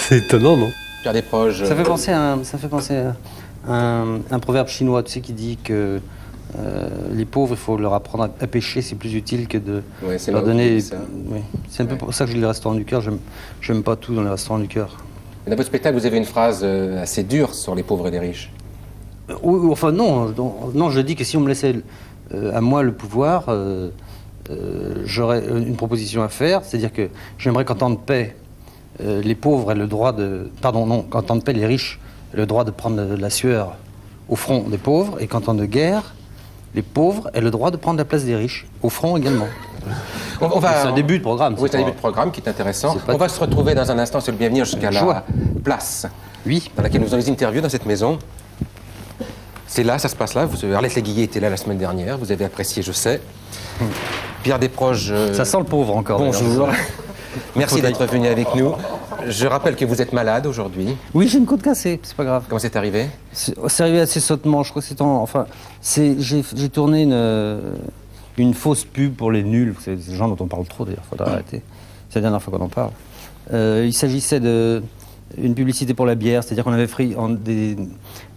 C'est étonnant, non? Pierre Desproges. Ça fait penser à un proverbe chinois, tu sais, qui dit que les pauvres, il faut leur apprendre à pêcher, c'est plus utile que de leur donner... Oui. C'est un peu pour ça que je lis les restaurants du cœur, j'aime pas tout dans les restaurants du cœur. Dans votre spectacle, vous avez une phrase assez dure sur les pauvres et les riches. Oui, enfin non, je dis que si on me laissait à moi le pouvoir, j'aurais une proposition à faire, c'est-à-dire que j'aimerais qu'en temps de paix, les pauvres aient le droit de... Pardon, non, qu'en temps de paix, les riches aient le droit de prendre de la sueur au front des pauvres, et qu'en temps de guerre, les pauvres aient le droit de prendre la place des riches, au front également. C'est un début de programme. Oui, c'est un début de programme qui est intéressant. On va se retrouver dans un instant, c'est le bienvenu jusqu'à la place. Oui. Dans laquelle nous avons les interviews dans cette maison. C'est là, ça se passe là. Arlette Léguillet était là la semaine dernière, vous avez apprécié, je sais. Pierre Desproges... Ça sent le pauvre encore. Bonjour. Merci d'être venu avec nous. Je rappelle que vous êtes malade aujourd'hui. Oui, j'ai une côte cassée, c'est pas grave. Comment c'est arrivé? C'est arrivé assez sottement, je crois que j'ai tourné une fausse pub pour les nuls. C'est des gens dont on parle trop d'ailleurs, il faudra arrêter. C'est la dernière fois qu'on en parle. Il s'agissait d'une publicité pour la bière, c'est-à-dire qu'on avait pris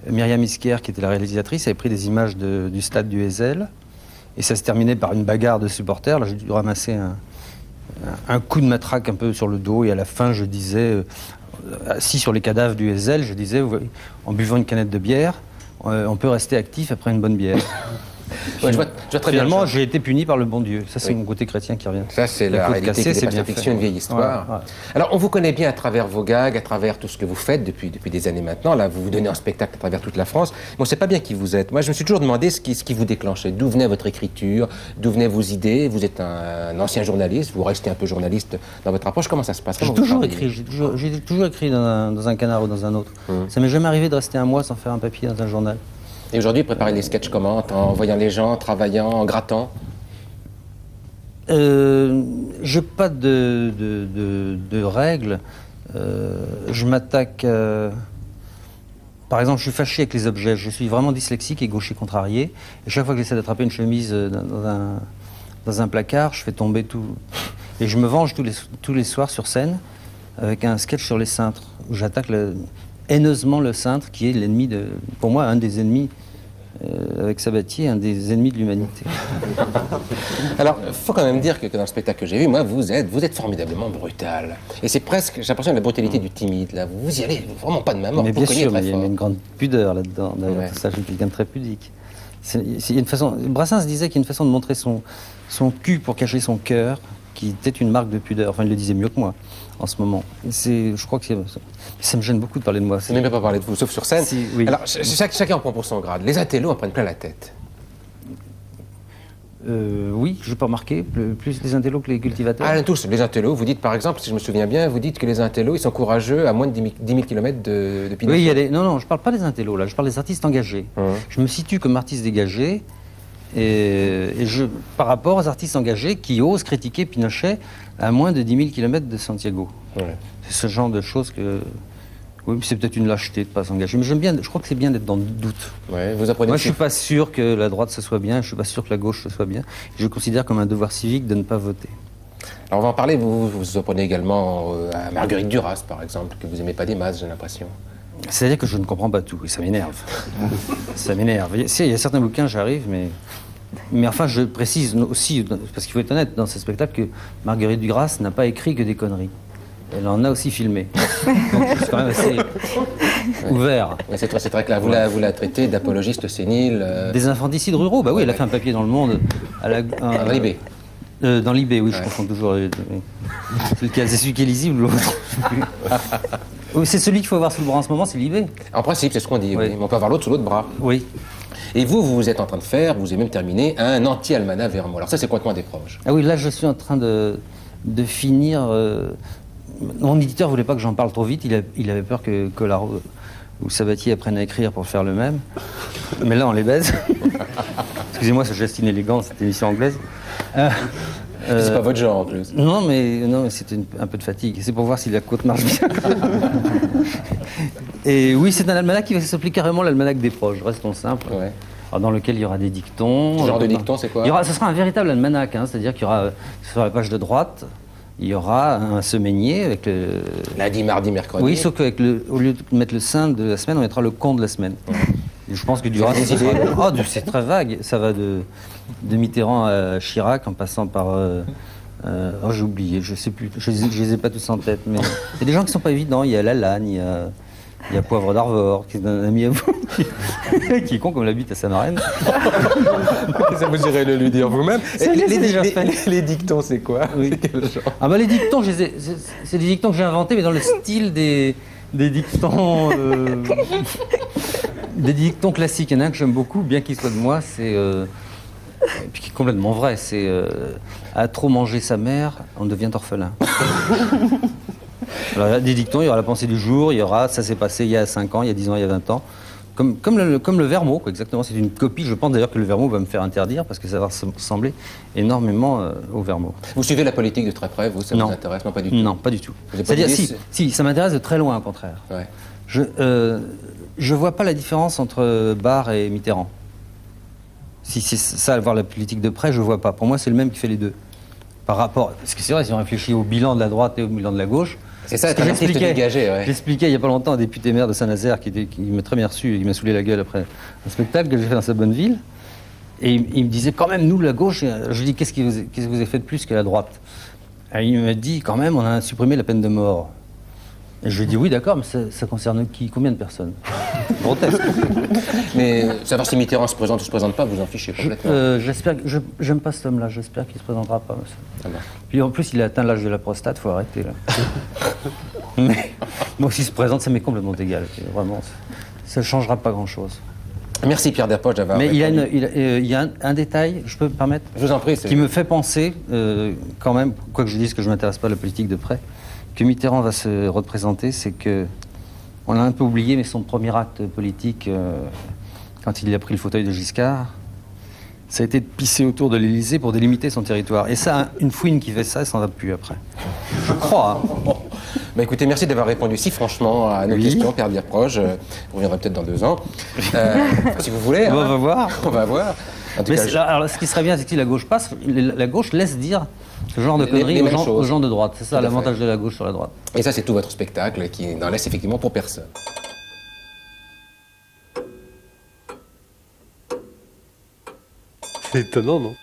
Myriam Isquer, qui était la réalisatrice, avait pris des images du stade du Heysel, et ça se terminait par une bagarre de supporters. Là, j'ai dû ramasser un coup de matraque un peu sur le dos, et à la fin, je disais, assis sur les cadavres du Heysel, je disais, en buvant une canette de bière, on peut rester actif après une bonne bière. Ouais, je vois très Finalement, bien j'ai été puni par le bon Dieu. Ça, c'est mon côté chrétien qui revient. Ça, c'est la réalité qui dépasse la fiction, une vieille histoire. Ouais. Alors, on vous connaît bien à travers vos gags, à travers tout ce que vous faites depuis des années maintenant. Là, vous vous donnez en spectacle à travers toute la France. Mais on ne sait pas bien qui vous êtes. Moi, je me suis toujours demandé ce qui vous déclenchait. D'où venait votre écriture? D'où venaient vos idées? Vous êtes un ancien journaliste. Vous restez un peu journaliste dans votre approche. Comment ça se passe? J'ai toujours écrit dans un canard ou dans un autre. Ça m'est jamais arrivé de rester un mois sans faire un papier dans un journal. Et aujourd'hui, préparer les sketchs comment? En voyant les gens, en travaillant, en grattant? J'ai pas de règles. Je m'attaque... Par exemple, je suis fâché avec les objets. Je suis vraiment dyslexique et gaucher contrarié. Et chaque fois que j'essaie d'attraper une chemise dans un placard, je fais tomber tout. Et je me venge tous les soirs sur scène avec un sketch sur les cintres, où j'attaque haineusement le cintre, qui est l'ennemi pour moi, un des ennemis, avec Sabatier, un des ennemis de l'humanité. Alors, il faut quand même dire que dans le spectacle que j'ai vu, moi, vous êtes formidablement brutal. Et c'est presque, j'ai l'impression, la brutalité du timide, là. Vous y allez vraiment pas de main morte. Mais bien sûr, il y a une grande pudeur là-dedans. D'ailleurs, ça, je suis quelqu'un de très pudique. Brassens disait qu'il y a une façon de montrer son cul pour cacher son cœur, qui était une marque de pudeur. Enfin, il le disait mieux que moi, en ce moment. Je crois que ça me gêne beaucoup de parler de moi. Je n'aime pas parler de vous, sauf sur scène. Oui. Alors, chacun en prend pour son grade. Les intellos en prennent plein la tête. Oui, je n'ai pas remarqué. Plus les intellos que les cultivateurs. Ah, tous, les intellos. Vous dites, par exemple, si je me souviens bien, vous dites que les intellos, ils sont courageux à moins de 10 000 km de Pinochet. Oui, non, je ne parle pas des intellos, là. Je parle des artistes engagés. Je me situe comme artiste dégagé. Par rapport aux artistes engagés qui osent critiquer Pinochet à moins de 10 000 km de Santiago. Ouais. C'est ce genre de choses que... Oui, c'est peut-être une lâcheté de ne pas s'engager. Mais je crois que c'est bien d'être dans le doute. Ouais, vous apprenez. Moi, je ne suis pas sûr que la droite, ce soit bien. Je ne suis pas sûr que la gauche, ce soit bien. Je considère comme un devoir civique de ne pas voter. Alors, on va en parler. Vous apprenez également à Marguerite Duras, par exemple, que vous n'aimez pas des masses, j'ai l'impression. C'est-à-dire que je ne comprends pas tout. Et ça m'énerve. Ça m'énerve. Il y a certains bouquins, j'arrive, mais enfin, je précise aussi, parce qu'il faut être honnête dans ce spectacle, que Marguerite Duras n'a pas écrit que des conneries. Elle en a aussi filmé. Donc je suis quand même assez ouvert. Mais c'est vrai que là, vous la traitez d'apologiste sénile. Des infanticides ruraux, bah oui, elle a fait un papier dans Le Monde. Dans l'IB. Dans l'IB, oui, je confonds toujours. C'est celui qui est lisible, l'autre. C'est celui qu'il faut avoir sous le bras en ce moment, c'est l'IB. En principe, c'est ce qu'on dit, oui. Mais on peut avoir l'autre sous l'autre bras. Oui. Et vous êtes en train de faire, vous avez même terminé, un anti-almanach Vermo. Alors ça, c'est complètement Desproges. Ah oui, là, je suis en train de finir... Mon éditeur voulait pas que j'en parle trop vite, il avait peur que Collaro ou Sabatier apprennent à écrire pour faire le même. Mais là, on les baise. Excusez-moi, ce geste inélégant, cette émission anglaise. C'est pas votre genre en plus. Non, mais c'était un peu de fatigue. C'est pour voir si la côte marche bien. Et oui, c'est un almanach qui va s'appeler carrément l'almanach Desproges, restons simples. Ouais. Alors, dans lequel il y aura des dictons. Ce genre de dictons, c'est quoi? Ce sera un véritable almanach, hein, c'est-à-dire qu'il y aura sur la page de droite il y aura un semainier avec le... Lundi, mardi, mercredi. Oui, sauf qu'au lieu de mettre le saint de la semaine, on mettra le con de la semaine. Et je pense que du reste, c'est très vague. Ça va de Mitterrand à Chirac en passant par... j'ai oublié, je sais plus, je les ai pas tous en tête, mais il y a des gens qui sont pas évidents. Il y a Lalanne, il y a Poivre d'Arvor, qui est un ami à vous, qui est con comme la bite à sa marraine. Ça, vous irez le lui dire vous-même. Les dictons, c'est quoi? Oui. Ah bah les dictons, c'est des dictons que j'ai inventés, mais dans le style des dictons... des dictons classiques. Il y en a un que j'aime beaucoup, bien qu'il soit de moi, c'est... et puis qui est complètement vrai, c'est à trop manger sa mère, on devient orphelin. Alors, il y a des dictons, il y aura la pensée du jour, il y aura ça s'est passé il y a 5 ans, il y a 10 ans, il y a 20 ans. Comme le Vermont, quoi, exactement. C'est une copie. Je pense d'ailleurs que le Vermont va me faire interdire parce que ça va ressembler énormément au Vermont. Vous suivez la politique de très près, vous? Ça vous intéresse? Non, pas du tout. Non, pas du tout. C'est-à-dire, si, ça m'intéresse de très loin, au contraire. Ouais. Je vois pas la différence entre Barre et Mitterrand. Si c'est ça, voir la politique de près, je vois pas. Pour moi, c'est le même qui fait les deux. Par rapport, parce que c'est vrai, si on réfléchit au bilan de la droite et au bilan de la gauche, c'est ça, être un artiste dégagé. Ouais. J'expliquais il n'y a pas longtemps à un député maire de Saint-Nazaire qui m'a très bien reçu et qui m'a saoulé la gueule après un spectacle que j'ai fait dans sa bonne ville. Et il me disait, quand même, nous, la gauche, je lui dis, qu'est-ce qui vous a fait de plus que la droite? Et il m'a dit, quand même, on a supprimé la peine de mort. Et je lui ai dit, oui, d'accord, mais ça concerne qui? Combien de personnes? Grotesque. Mais savoir si Mitterrand se présente ou se présente pas, vous en fichez complètement. J'espère que j'aime pas cet homme-là, j'espère qu'il se présentera pas. Puis en plus, il a atteint l'âge de la prostate, faut arrêter là. Mais moi, s'il se présente, ça m'est complètement égal. Vraiment, ça ne changera pas grand-chose. Merci Pierre Desproges d'avoir. Mais il y a un détail, je peux me permettre? Je vous en prie. Qui me fait penser, quand même, quoi que je dise que je ne m'intéresse pas à la politique de près, que Mitterrand va se représenter, c'est que on l'a un peu oublié, mais son premier acte politique, quand il a pris le fauteuil de Giscard, ça a été de pisser autour de l'Élysée pour délimiter son territoire. Et ça, une fouine qui fait ça, elle s'en va plus après. Je crois. Hein. Bon. Bah écoutez, merci d'avoir répondu si franchement à nos questions, Pierre Desproges. Vous reviendrez peut-être dans 2 ans. Si vous voulez. On va voir. On va voir. En tout cas, alors, ce qui serait bien, c'est que si la gauche passe, la gauche laisse dire ce genre de conneries aux gens de droite. C'est ça l'avantage de la gauche sur la droite. Et ça, c'est tout votre spectacle qui n'en laisse effectivement pour personne. C'est étonnant, non?